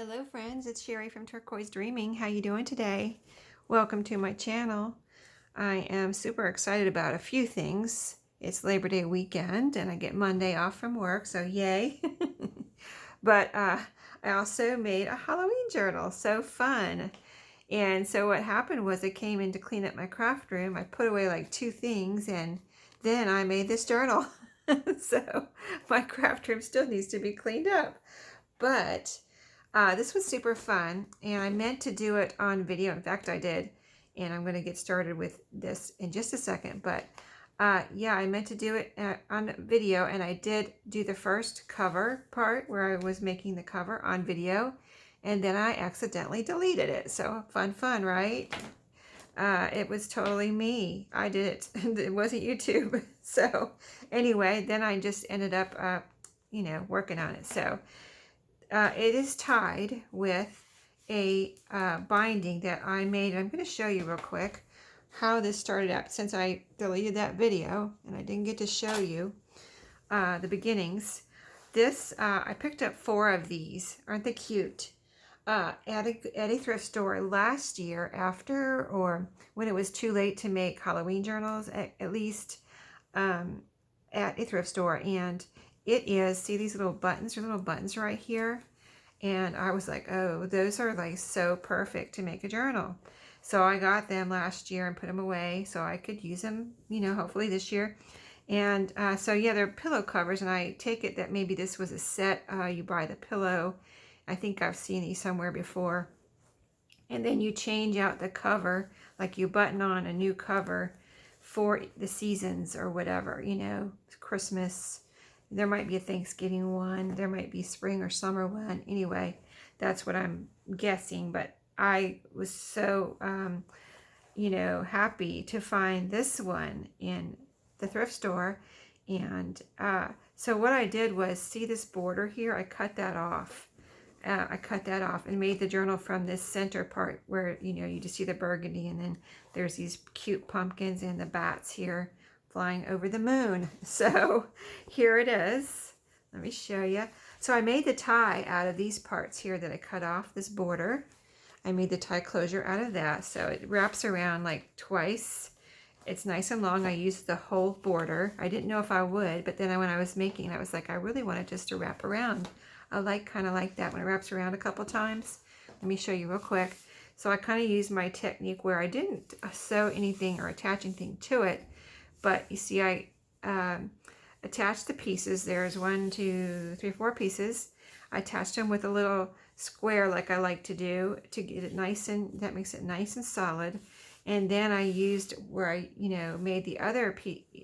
Hello friends, it's Sherry from Turquoise Dreaming. How you doing today? Welcome to my channel. I am super excited about a few things. It's Labor Day weekend and I get Monday off from work, so yay. But I also made a Halloween journal, so fun. And so what happened was I came in to clean up my craft room. I put away like 2 things and then I made this journal. So my craft room still needs to be cleaned up. But this was super fun, and I meant to do it on video. In fact, I did, and I'm going to get started with this in just a second. But yeah, I meant to do it on video, and I did do the first cover part where I was making the cover on video, and then I accidentally deleted it. So fun, right? It was totally me. I did it. It wasn't YouTube. So anyway, then I just ended up, working on it. So it is tied with a binding that I made. I'm going to show you real quick how this started out, since I deleted that video and I didn't get to show you the beginnings. This, I picked up 4 of these. Aren't they cute? At a thrift store last year, after or when it was too late to make Halloween journals, at least at a thrift store. And it is, see these little buttons? There are little buttons right here. And I was like, oh, those are like so perfect to make a journal. So I got them last year and put them away so I could use them, hopefully this year. And so yeah, they're pillow covers, and I take it that maybe this was a set. You buy the pillow. I think I've seen these somewhere before. And then you change out the cover, like you button on a new cover for the seasons or whatever, Christmas. There might be a Thanksgiving one. There might be spring or summer one. Anyway, that's what I'm guessing. But I was so, happy to find this one in the thrift store. And so what I did was, see this border here? I cut that off. And made the journal from this center part where, you just see the burgundy, and then there's these cute pumpkins and the bats here flying over the moon. So here it is. Let me show you. So I made the tie out of these parts here that I cut off, this border. I made the tie closure out of that. So it wraps around like twice. It's nice and long. I used the whole border. I didn't know if I would, but then when I was making it, I was like, I really want it just to wrap around. I kind of like that when it wraps around a couple times. Let me show you real quick. So I kind of used my technique where I didn't sew anything or attach anything to it. But you see, I attached the pieces. There's 1, 2, 3, 4 pieces. I attached them with a little square like I like to do to get it nice, and that makes it nice and solid. And then I used where I, made the other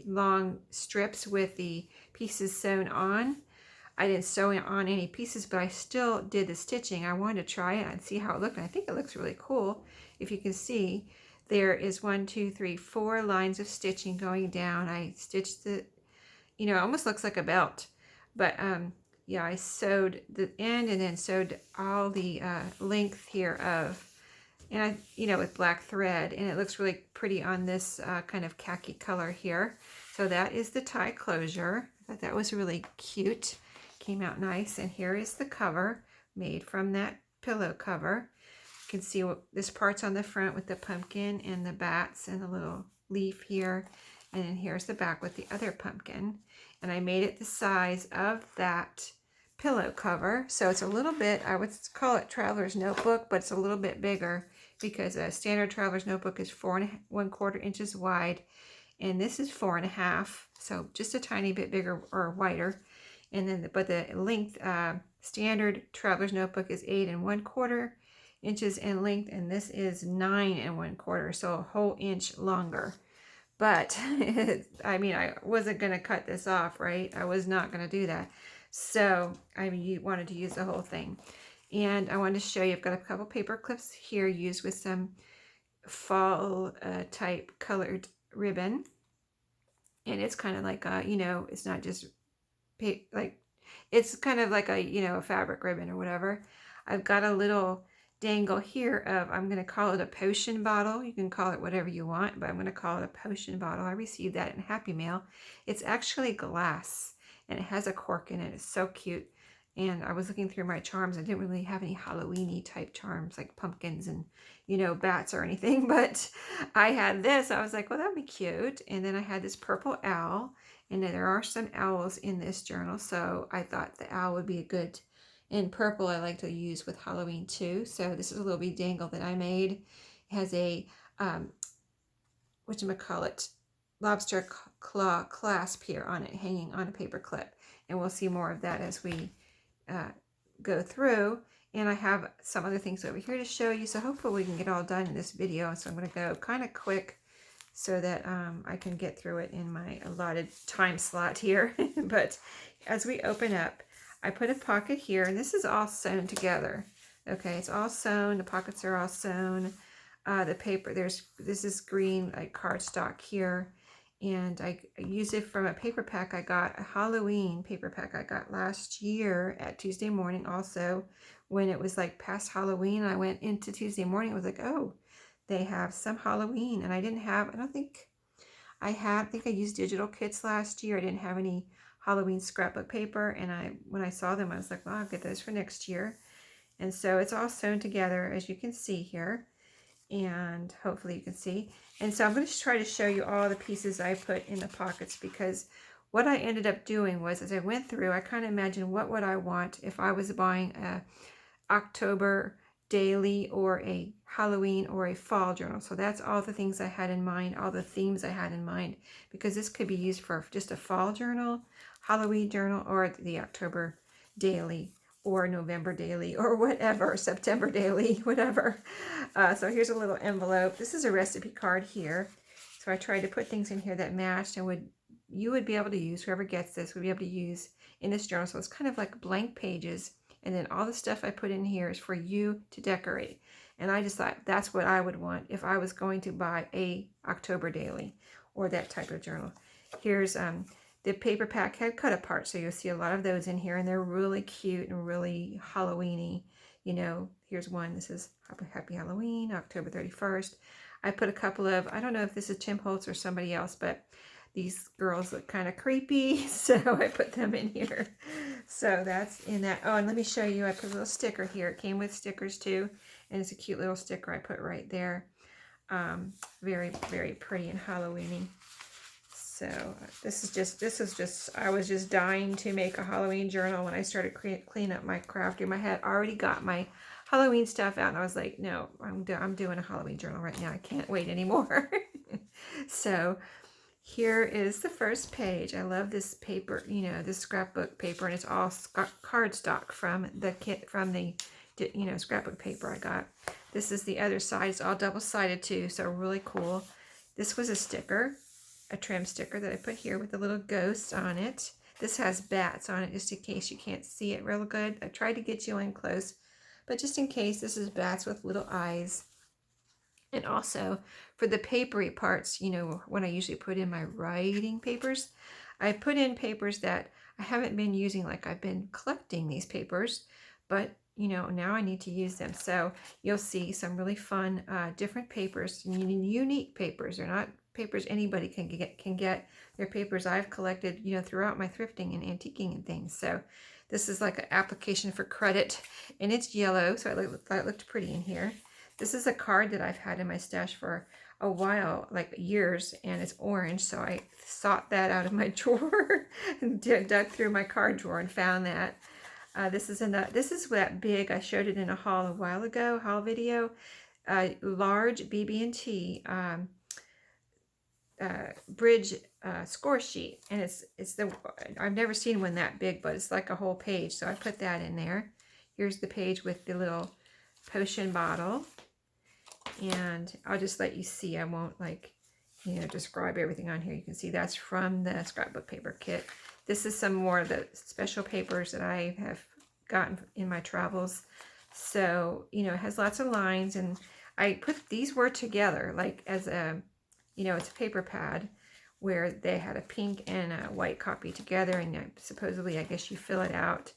long strips with the pieces sewn on. I didn't sew on any pieces, but I still did the stitching. I wanted to try it and see how it looked. And I think it looks really cool. If you can see, there is 1, 2, 3, 4 lines of stitching going down. I stitched the, it almost looks like a belt. But yeah, I sewed the end and then sewed all the length here of, and with black thread. And it looks really pretty on this kind of khaki color here. So that is the tie closure. I thought that was really cute. Came out nice. And here is the cover made from that pillow cover. You can see this part's on the front with the pumpkin and the bats and the little leaf here. And then here's the back with the other pumpkin. And I made it the size of that pillow cover. So it's a little bit, I would call it traveler's notebook, but it's a little bit bigger because a standard traveler's notebook is 4 1/4 inches wide. And this is 4 1/2. So just a tiny bit bigger or wider. And then, but the length, standard traveler's notebook is 8 1/4 inches in length, and this is 9 1/4, so a whole inch longer. But I wasn't going to cut this off, right? I was not going to do that. So you wanted to use the whole thing. And I wanted to show you, I've got a couple paper clips here used with some fall type colored ribbon. And it's kind of like it's not just it's kind of like a fabric ribbon or whatever. I've got a little dangle here of, I'm going to call it a potion bottle. You can call it whatever you want, but I'm going to call it a potion bottle. I received that in Happy Mail. It's actually glass and it has a cork in it. It's so cute. And I was looking through my charms. I didn't really have any Halloween-y type charms like pumpkins and, you know, bats or anything. But I had this. I was like, well, that would be cute. And then I had this purple owl. And there are some owls in this journal. So I thought the owl would be a good, and purple I like to use with Halloween too. So this is a little bee dangle that I made. It has a, whatchamacallit, lobster claw clasp here on it, hanging on a paper clip. And we'll see more of that as we go through. And I have some other things over here to show you. So hopefully we can get all done in this video. So I'm going to go kind of quick so that I can get through it in my allotted time slot here. But as we open up, I put a pocket here, and this is all sewn together. Okay, it's all sewn. The pockets are all sewn. The paper, this is green like cardstock here, and I use it from a paper pack I got, a Halloween paper pack I got last year at Tuesday morning. Also, when it was like past Halloween, I went into Tuesday morning. I was like, oh, they have some Halloween, and I didn't have. I don't think I had. I think I used digital kits last year. I didn't have any Halloween scrapbook paper, and when I saw them, I was like, well, I'll get those for next year. And so it's all sewn together, as you can see here. And hopefully you can see. And so I'm going to try to show you all the pieces I put in the pockets, because what I ended up doing was, as I went through, I kind of imagined what would I want if I was buying a October daily or a Halloween or a fall journal. So that's all the things I had in mind, all the themes I had in mind, because this could be used for just a fall journal, Halloween journal, or the October daily, or November daily, or whatever, September daily, whatever. So here's a little envelope. This is a recipe card here. So I tried to put things in here that matched and you would be able to use, whoever gets this would be able to use in this journal. So it's kind of like blank pages. And then all the stuff I put in here is for you to decorate. And I just thought that's what I would want if I was going to buy a October daily or that type of journal. Here's the paper pack had cut apart, so you'll see a lot of those in here, and they're really cute and really Halloween-y. You know, here's one. This is Happy Halloween, October 31st. I put a couple of, I don't know if this is Tim Holtz or somebody else, but these girls look kind of creepy, so I put them in here. So that's in that. Oh, and let me show you, I put a little sticker here. It came with stickers too, and it's a cute little sticker I put right there. Very, very pretty and Halloween-y. So this is just, I was just dying to make a Halloween journal when I started cleaning up my craft room. I had already got my Halloween stuff out, and I was like, no, I'm doing a Halloween journal right now. I can't wait anymore. So here is the first page. I love this paper, you know, this scrapbook paper, and it's all cardstock from the kit, from the, you know, scrapbook paper I got. This is the other side. It's all double-sided too, so really cool. This was a sticker, a trim sticker that I put here with a little ghost on it. This has bats on it, just in case you can't see it real good. I tried to get you in close, but just in case, this is bats with little eyes. And also for the papery parts, you know, when I usually put in my writing papers, I put in papers that I haven't been using. Like, I've been collecting these papers, but you know, now I need to use them. So you'll see some really fun, different papers, unique papers. They're not papers anybody can get. They're papers I've collected, you know, throughout my thrifting and antiquing and things. So this is like an application for credit, and it's yellow, so I thought it looked pretty in here. This is a card that I've had in my stash for a while, like years, and it's orange, so I sought that out of my drawer and dug through my card drawer and found that. This is that big. I showed it in a haul a while ago, haul video. Large BB&T bridge score sheet, and I've never seen one that big, but it's like a whole page, so I put that in there. Here's the page with the little potion bottle, and I'll just let you see. I won't, like, you know, describe everything on here. You can see that's from the scrapbook paper kit. This is some more of the special papers that I have gotten in my travels. So, you know, it has lots of lines, and I put these were together like as a, you know, it's a paper pad where they had a pink and a white copy together, and supposedly, I guess you fill it out,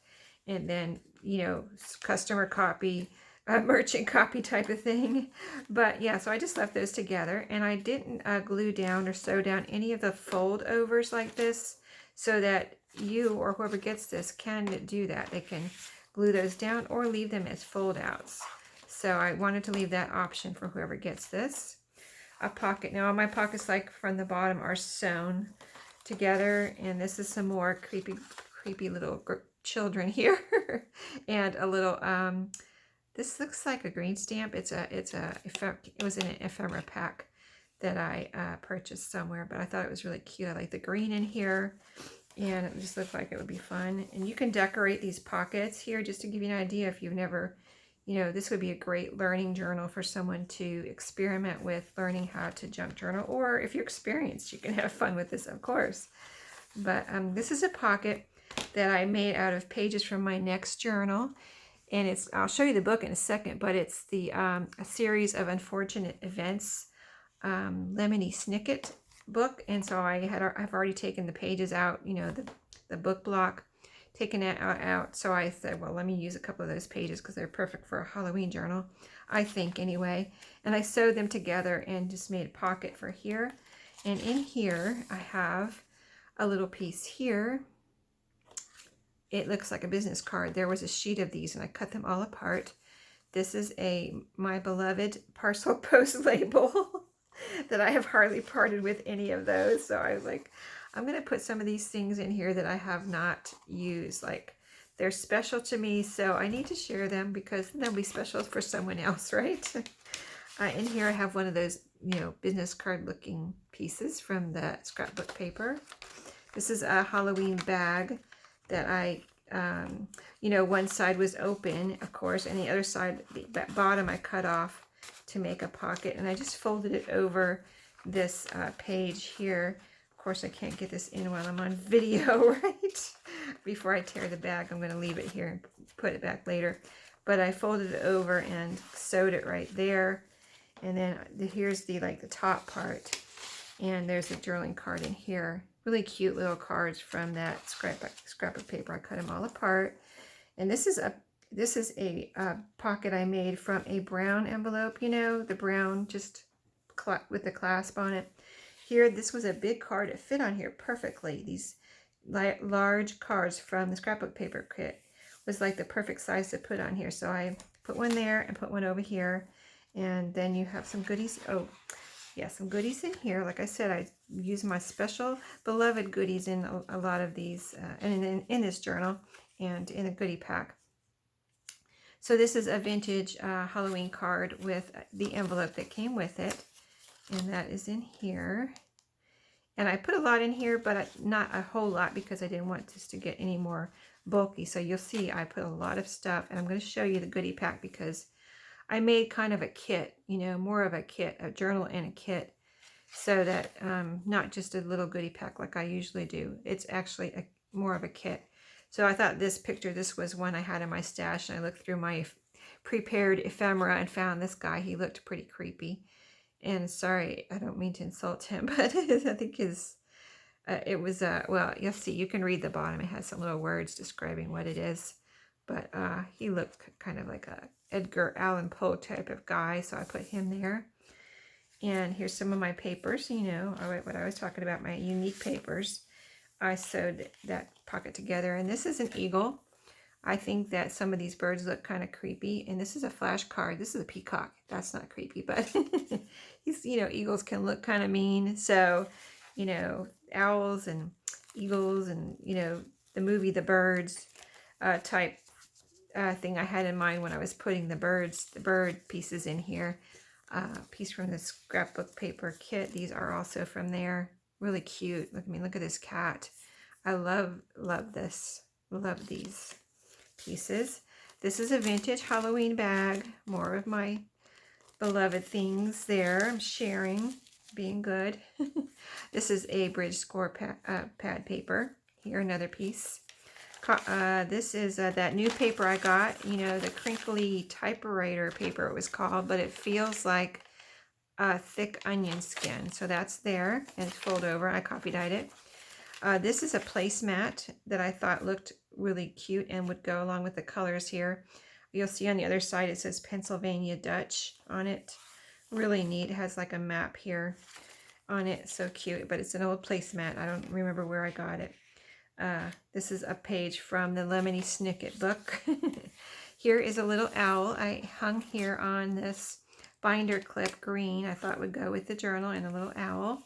and then, you know, customer copy, merchant copy type of thing. But yeah, so I just left those together, and I didn't glue down or sew down any of the fold overs like this, so that you or whoever gets this can do that. They can glue those down or leave them as fold outs. So I wanted to leave that option for whoever gets this. A pocket. Now all my pockets, like from the bottom, are sewn together, and this is some more creepy little children here. And a little this looks like a green stamp. It was in an ephemera pack that I purchased somewhere, but I thought it was really cute. I like the green in here, and it just looked like it would be fun. And you can decorate these pockets here, just to give you an idea. If you've never, this would be a great learning journal for someone to experiment with, learning how to junk journal. Or if you're experienced, you can have fun with this, of course. But this is a pocket that I made out of pages from my next journal. And I'll show you the book in a second, but it's the A Series of Unfortunate Events Lemony Snicket book. And so I've already taken the pages out, the book block, taken it out. So I said, well, let me use a couple of those pages because they're perfect for a Halloween journal, I think, anyway. And I sewed them together and just made a pocket for here. And in here I have a little piece here. It looks like a business card. There was a sheet of these and I cut them all apart. This is my beloved parcel post label that I have hardly parted with any of those. So I was like, I'm going to put some of these things in here that I have not used. Like, they're special to me, so I need to share them because they'll be special for someone else, right? In here I have one of those, business card looking pieces from the scrapbook paper. This is a Halloween bag that I, one side was open, of course, and the other side, the bottom, I cut off to make a pocket, and I just folded it over this page here. Of course, I can't get this in while I'm on video, right? Before I tear the bag, I'm going to leave it here and put it back later. But I folded it over and sewed it right there. And then here's the top part, and there's a journaling card in here. Really cute little cards from that scrapbook paper. I cut them all apart. And this is a pocket I made from a brown envelope, the brown just with the clasp on it. Here, this was a big card. It fit on here perfectly. These large cards from the scrapbook paper kit was like the perfect size to put on here. So I put one there and put one over here. And then you have some goodies. Oh, yeah, some goodies in here. Like I said, I use my special beloved goodies in a lot of these, and in this journal and in a goodie pack. So this is a vintage Halloween card with the envelope that came with it. And that is in here. And I put a lot in here, but not a whole lot because I didn't want this to get any more bulky. So you'll see I put a lot of stuff. And I'm going to show you the goodie pack because I made kind of a kit, more of a kit, a journal and a kit. So that not just a little goodie pack like I usually do. It's actually more of a kit. So I thought this was one I had in my stash. And I looked through my prepared ephemera and found this guy. He looked pretty creepy. And sorry, I don't mean to insult him, but I think it was, well, you'll see, you can read the bottom. It has some little words describing what it is. But he looked kind of like a Edgar Allan Poe type of guy, so I put him there. And here's some of my papers, what I was talking about, my unique papers. I sewed that pocket together, and this is an eagle. I think that some of these birds look kind of creepy, and this is a flash card. This is a peacock. That's not creepy, but eagles can look kind of mean. So, owls and eagles and, the movie The Birds type thing I had in mind when I was putting the bird pieces in here. Piece from the scrapbook paper kit. These are also from there. Really cute. Look at this cat. I love this. Love these pieces. This is a vintage Halloween bag. More of my beloved things there. I'm sharing, being good. This is a bridge score pad paper. Here, another piece. This is that new paper I got, the crinkly typewriter paper it was called, but it feels like a thick onion skin. So that's there, and it's fold over. I copy dyed it. This is a placemat that I thought looked really cute and would go along with the colors here. You'll see on the other side it says Pennsylvania Dutch on it. Really neat. It has like a map here on it. So cute, but it's an old placemat. I don't remember where I got it. This is a page from the Lemony Snicket book. Here is a little owl I hung here on this binder clip, green. I thought would go with the journal, and a little owl.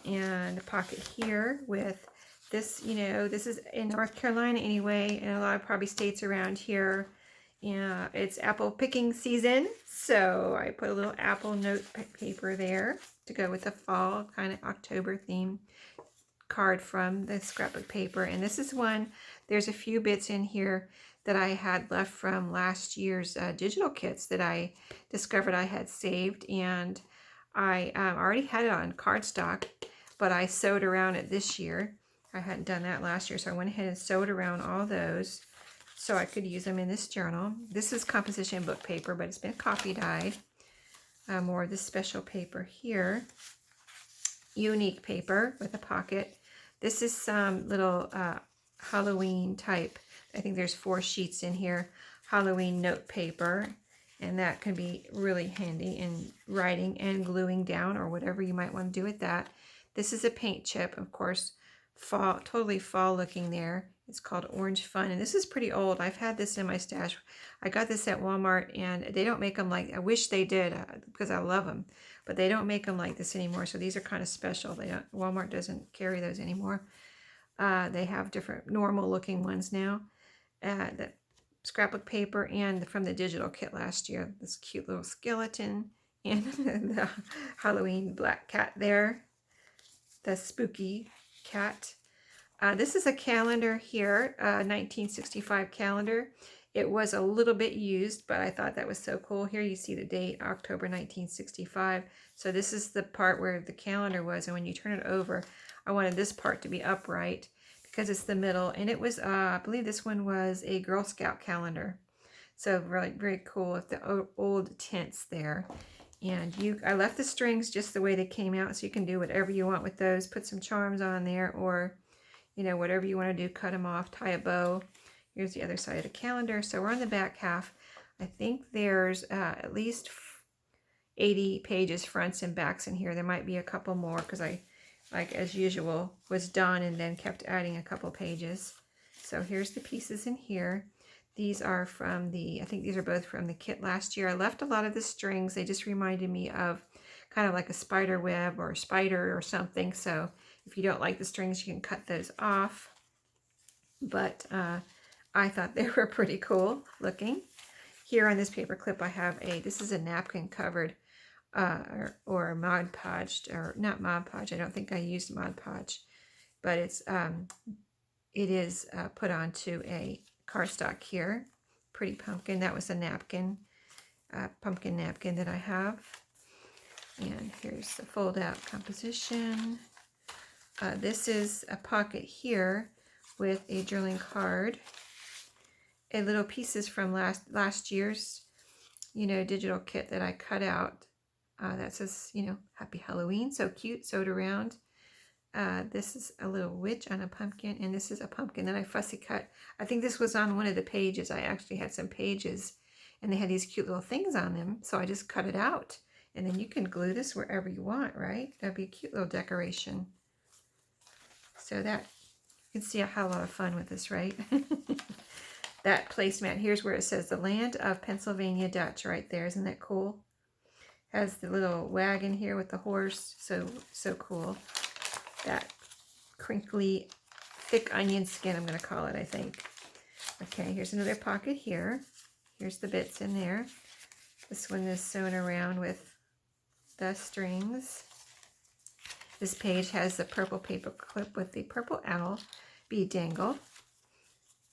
And a pocket here with this, you know, this is in North Carolina anyway, and a lot of probably states around here. Yeah, it's apple picking season, so I put a little apple note paper there to go with the fall kind of October theme card from the scrapbook paper. And this is one, there's a few bits in here that I had left from last year's digital kits that I discovered I had saved, and I already had it on cardstock, but I sewed around it this year. I hadn't done that last year, so I went ahead and sewed around all those so I could use them in this journal. This is composition book paper, but it's been coffee dyed. More of this special paper here. Unique paper with a pocket. This is some little Halloween type. I think there's 4 sheets in here. Halloween note paper. And that can be really handy in writing and gluing down or whatever you might want to do with that. This is a paint chip, of course, fall, totally fall looking there. It's called Orange Fun, and this is pretty old. I've had this in my stash. I got this at Walmart, and they don't make them like, I wish they did because I love them, but they don't make them like this anymore. So these are kind of special. They don't, Walmart doesn't carry those anymore. They have different normal looking ones now. The scrapbook paper, and from the digital kit last year, this cute little skeleton, and the Halloween black cat there, the spooky cat. This is a calendar here, 1965 calendar. It was a little bit used, but I thought that was so cool. Here you see the date, October 1965. So this is the part where the calendar was, and when you turn it over, I wanted this part to be upright because it's the middle. And it was, I believe this one was a Girl Scout calendar. So really very cool with the old tints there. And I left the strings just the way they came out, so you can do whatever you want with those. Put some charms on there, or, you know, whatever you want to do. Cut them off, tie a bow. Here's the other side of the calendar. So we're on the back half. I think there's at least 80 pages, fronts and backs in here. There might be a couple more because I, like as usual, was done and then kept adding a couple pages. So here's the pieces in here. These are from the, I think these are both from the kit last year. I left a lot of the strings. They just reminded me of kind of like a spider web or a spider or something. So if you don't like the strings, you can cut those off. But I thought they were pretty cool looking. Here on this paper clip, I have this is a napkin covered or Mod Podged, or not Mod Podge. I don't think I used Mod Podge, but it is put onto a cardstock here. Pretty pumpkin. That was a napkin, pumpkin napkin that I have. And here's the fold out composition. This is a pocket here with a journaling card. A little pieces from last year's, you know, digital kit that I cut out. That says, you know, Happy Halloween. So cute, sewed around. This is a little witch on a pumpkin, and this is a pumpkin that I fussy cut. I think this was on one of the pages. I actually had some pages, and they had these cute little things on them, so I just cut it out. And then you can glue this wherever you want, right? That'd be a cute little decoration. So that, you can see I had a lot of fun with this, right? That placemat, here's where it says the land of Pennsylvania Dutch right there. Isn't that cool? Has the little wagon here with the horse. So cool. That crinkly, thick onion skin, I'm going to call it, I think. Okay, here's another pocket here. Here's the bits in there. This one is sewn around with the strings. This page has the purple paper clip with the purple owl bead dangle.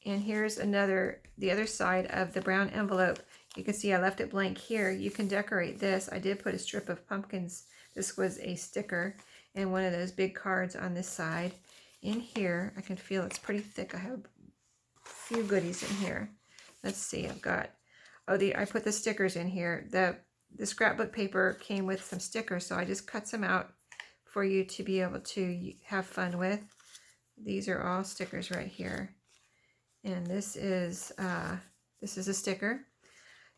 And here's the other side of the brown envelope. You can see I left it blank here. You can decorate this. I did put a strip of pumpkins. This was a sticker and one of those big cards on this side. In here, I can feel it's pretty thick. I have a few goodies in here. Let's see, I've got, I put the stickers in here. The scrapbook paper came with some stickers, so I just cut some out for you to be able to have fun with. These are all stickers right here. And this is a sticker.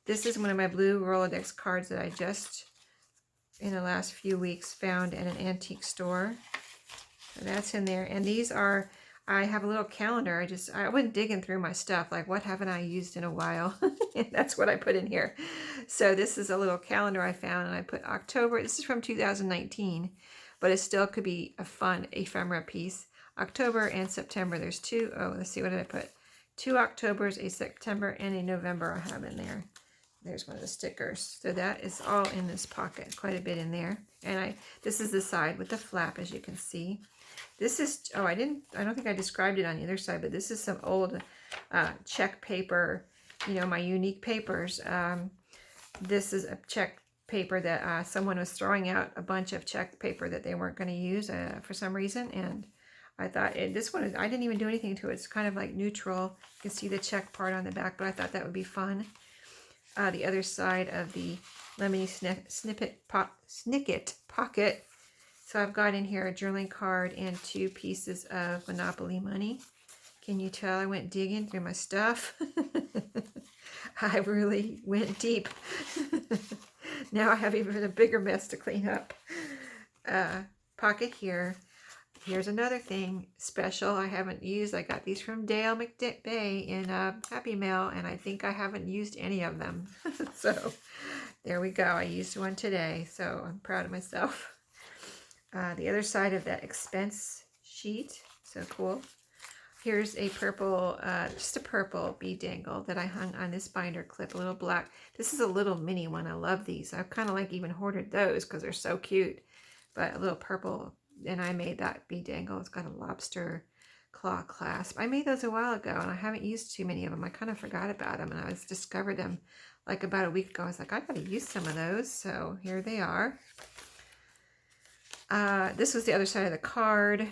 This is one of my blue Rolodex cards that I just, in the last few weeks, found at an antique store. So that's in there. And these are, I have a little calendar. I went digging through my stuff, like what haven't I used in a while? And that's what I put in here. So this is a little calendar I found, and I put October. This is from 2019, but it still could be a fun ephemera piece. October and September. There's two. Oh, let's see, what did I put? 2 Octobers, a September, and a November I have in there. There's one of the stickers. So that is all in this pocket, quite a bit in there. And this is the side with the flap, as you can see. This is, oh, I don't think I described it on the other side, but this is some old check paper, you know, my unique papers. This is a check paper that someone was throwing out a bunch of check paper that they weren't going to use for some reason. And I thought, this one, I didn't even do anything to it. It's kind of like neutral. You can see the check part on the back, but I thought that would be fun. The other side of the lemony snicket pocket. So I've got in here a journaling card and 2 pieces of Monopoly money. Can you tell I went digging through my stuff? I really went deep. Now I have even a bigger mess to clean up. Pocket here. Here's another thing special I haven't used. I got these from Dale McBay in Happy Mail, and I think I haven't used any of them. So there we go. I used one today, so I'm proud of myself. The other side of that expense sheet, so cool. Here's a purple, just a purple bead dangle that I hung on this binder clip, a little black. This is a little mini one. I love these. I've kind of like even hoarded those because they're so cute. But a little purple, and I made that bead dangle. It's got a lobster claw clasp. I made those a while ago, and I haven't used too many of them. I kind of forgot about them, and I discovered them like about a week ago. I was like, I gotta use some of those. So here they are. This was the other side of the card.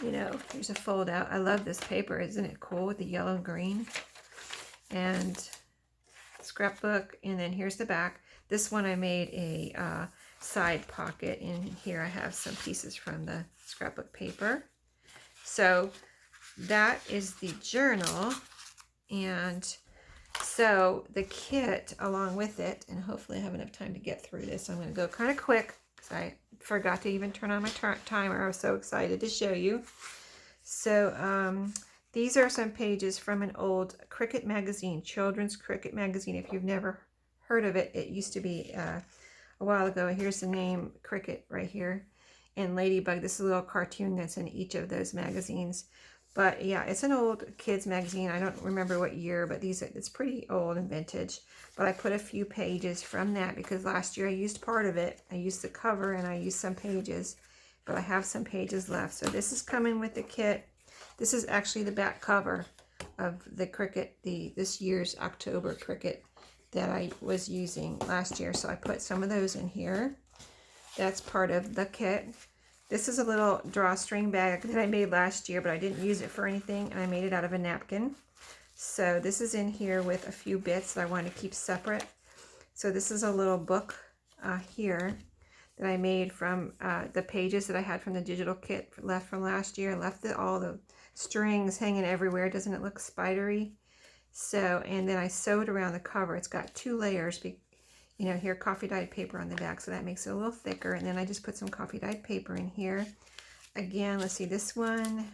You know, here's a fold out. I love this paper. Isn't it cool with the yellow and green? And scrapbook. And then here's the back. This one I made a side pocket. In here I have some pieces from the scrapbook paper. So that is the journal. And so the kit along with it, and hopefully I have enough time to get through this. I'm going to go kind of quick because I forgot to even turn on my timer. I was so excited to show you. So these are some pages from an old Cricket magazine, children's Cricket magazine. If you've never heard of it, it used to be a while ago. Here's the name Cricket right here. And Ladybug, this is a little cartoon that's in each of those magazines. But yeah, it's an old kids magazine. I don't remember what year, but it's pretty old and vintage. But I put a few pages from that because last year I used part of it. I used the cover and I used some pages, but I have some pages left. So this is coming with the kit. This is actually the back cover of the Cricket, this year's October Cricket that I was using last year. So I put some of those in here. That's part of the kit. This is a little drawstring bag that I made last year, but I didn't use it for anything, and I made it out of a napkin. So this is in here with a few bits that I want to keep separate. So this is a little book here that I made from the pages that I had from the digital kit left from last year. I left all the strings hanging everywhere. Doesn't it look spidery? So, and then I sewed around the cover. It's got 2 layers. You know, here, coffee dyed paper on the back, so that makes it a little thicker. And then I just put some coffee dyed paper in here. Again, let's see, this one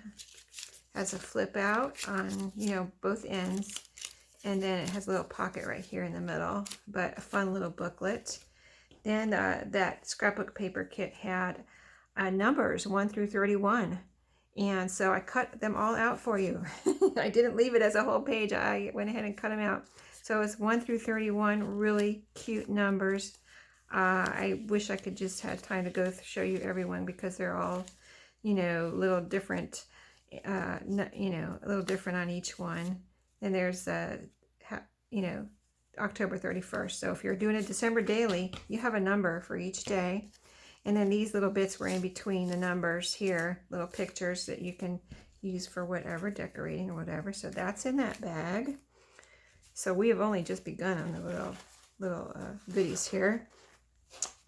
has a flip out on, you know, both ends. And then it has a little pocket right here in the middle, but a fun little booklet. Then that scrapbook paper kit had numbers 1 through 31. And so I cut them all out for you. I didn't leave it as a whole page. I went ahead and cut them out. So it's 1 through 31, really cute numbers. I wish I could just have time to go show you everyone because they're all, you know, a little different, you know, a little different on each one. And there's, you know, October 31st. So if you're doing a December daily, you have a number for each day. And then these little bits were in between the numbers here, little pictures that you can use for whatever, decorating or whatever. So that's in that bag. So we have only just begun on the little goodies here.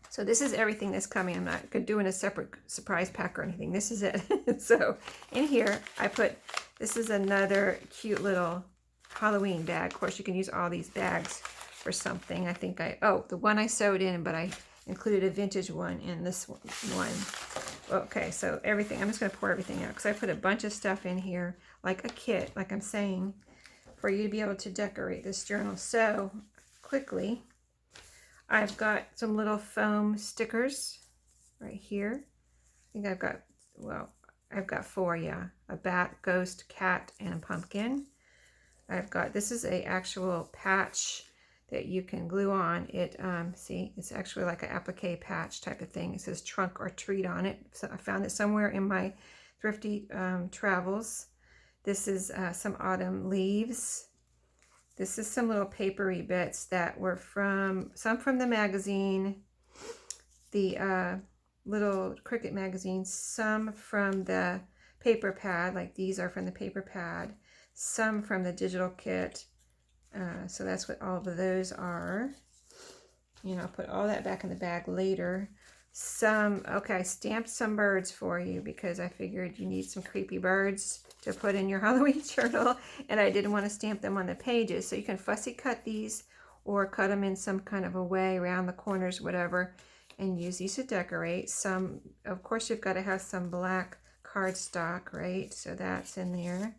So this is everything that's coming. I'm not doing a separate surprise pack or anything. This is it. So in here, I put, this is another cute little Halloween bag. Of course, you can use all these bags for something. I think the one I sewed in, but I included a vintage one in this one. Okay, so everything, I'm just going to pour everything out because I put a bunch of stuff in here, like a kit, like I'm saying, for you to be able to decorate this journal. So quickly, I've got some little foam stickers right here. I think I've got, well, I've got 4, yeah. A bat, ghost, cat, and a pumpkin. I've got, this is a actual patch that you can glue on. It, see, it's actually like an applique patch type of thing. It says trunk or treat on it. So I found it somewhere in my thrifty travels. This is some autumn leaves. This is some little papery bits that were from, some from the magazine, the little Cricut magazine, some from the paper pad, like these are from the paper pad, some from the digital kit. So that's what all of those are. You know, I'll put all that back in the bag later. Some, okay, I stamped some birds for you because I figured you need some creepy birds to put in your Halloween journal, and I didn't want to stamp them on the pages. So you can fussy cut these or cut them in some kind of a way around the corners, whatever, and use these to decorate. Some, of course, you've got to have some black cardstock, right? So that's in there.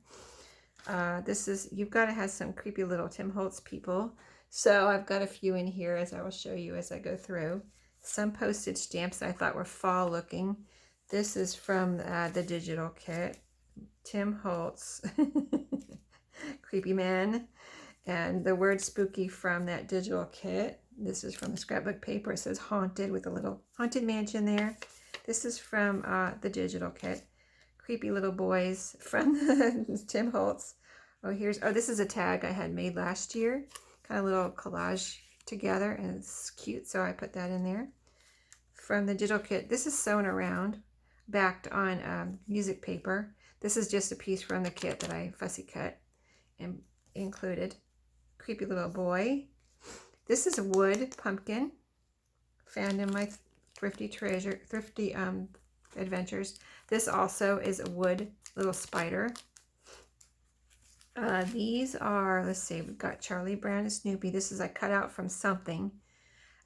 This is, you've got to have some creepy little Tim Holtz people. So I've got a few in here, as I will show you as I go through. Some postage stamps I thought were fall looking. This is from the digital kit. Tim Holtz, creepy man. And the word spooky from that digital kit. This is from the scrapbook paper. It says haunted with a little haunted mansion there. This is from the digital kit. Creepy little boys from Tim Holtz. Oh, here's, oh, this is a tag I had made last year. Kind of little collage together, and it's cute, so I put that in there. From the digital kit, this is sewn around, backed on music paper. This is just a piece from the kit that I fussy cut and included. Creepy little boy. This is a wood pumpkin found in my thrifty adventures. This also is a wood little spider. These are, let's see, we've got Charlie Brown and Snoopy. This is I cut out from something,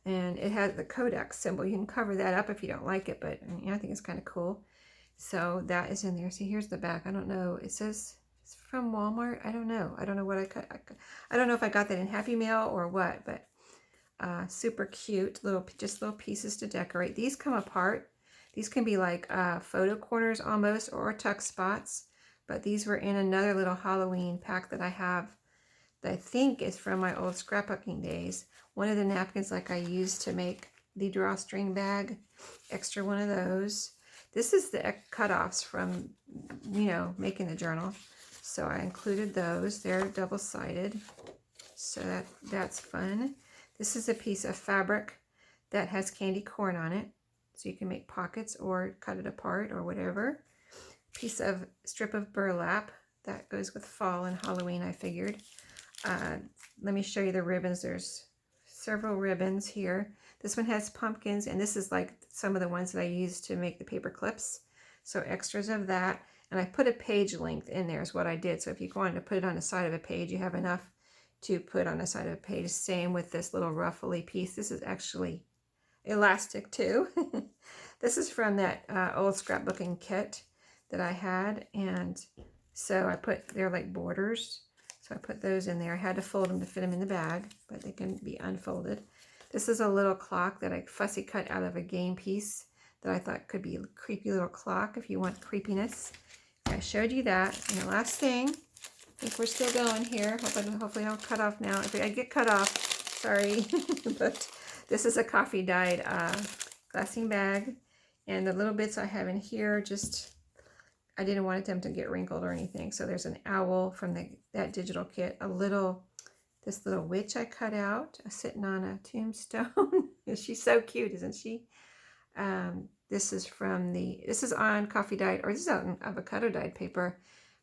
and it has the Kodak symbol. You can cover that up if you don't like it, but I think it's kind of cool. So that is in there. See, here's the back. I don't know. It says it's from Walmart. I don't know. I don't know what I cut. I don't know if I got that in Happy Mail or what, but super cute. Just little pieces to decorate. These come apart. These can be like photo corners almost, or tuck spots. But these were in another little Halloween pack that I have that I think is from my old scrapbooking days. One of the napkins like I used to make the drawstring bag. Extra one of those. This is the cutoffs from, you know, making the journal. So I included those. They're double-sided. So that's fun. This is a piece of fabric that has candy corn on it. So you can make pockets or cut it apart or whatever. Piece of strip of burlap that goes with fall and Halloween, I figured. Let me show you the ribbons. There's several ribbons here. This one has pumpkins, and this is like some of the ones that I used to make the paper clips. So extras of that. And I put a page length in there is what I did. So if you wanted to put it on the side of a page, you have enough to put on the side of a page. Same with this little ruffly piece. This is actually elastic too. This is from that old scrapbooking kit that I had, and so I put, they're like borders, so I put those in there. I had to fold them to fit them in the bag, but they can be unfolded. This is a little clock that I fussy cut out of a game piece that I thought could be a creepy little clock if you want creepiness. I showed you that. And the last thing, I think we're still going here. Hopefully I don't cut off now. If I get cut off, sorry. But this is a coffee dyed glassine bag, and the little bits I have in here, just I didn't want them to get wrinkled or anything. So there's an owl from that digital kit. This little witch I cut out, sitting on a tombstone. She's so cute, isn't she? This is on coffee dyed, or this is on avocado dyed paper,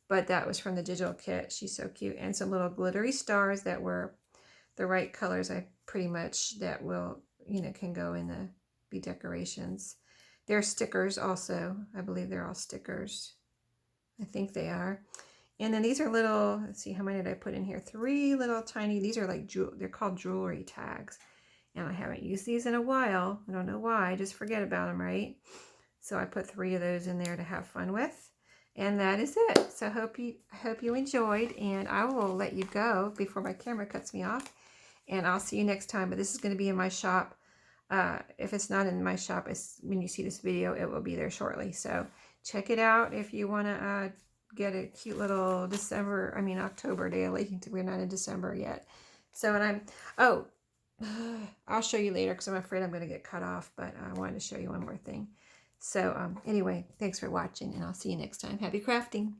but that was from the digital kit. She's so cute. And some little glittery stars that were the right colors. That will, can go in be decorations. They're stickers also. I believe they're all stickers. I think they are. And then these are little, let's see, how many did I put in here? 3 little tiny, these are like, they're called jewelry tags. And I haven't used these in a while. I don't know why, just forget about them, right? So I put 3 of those in there to have fun with. And that is it. So I hope you enjoyed, and I will let you go before my camera cuts me off. And I'll see you next time. But this is going to be in my shop. If it's not in my shop, when you see this video, it will be there shortly. So check it out if you want to get a cute little October daily. We're not in December yet. So, I'll show you later because I'm afraid I'm going to get cut off. But I wanted to show you one more thing. So anyway, thanks for watching, and I'll see you next time. Happy crafting.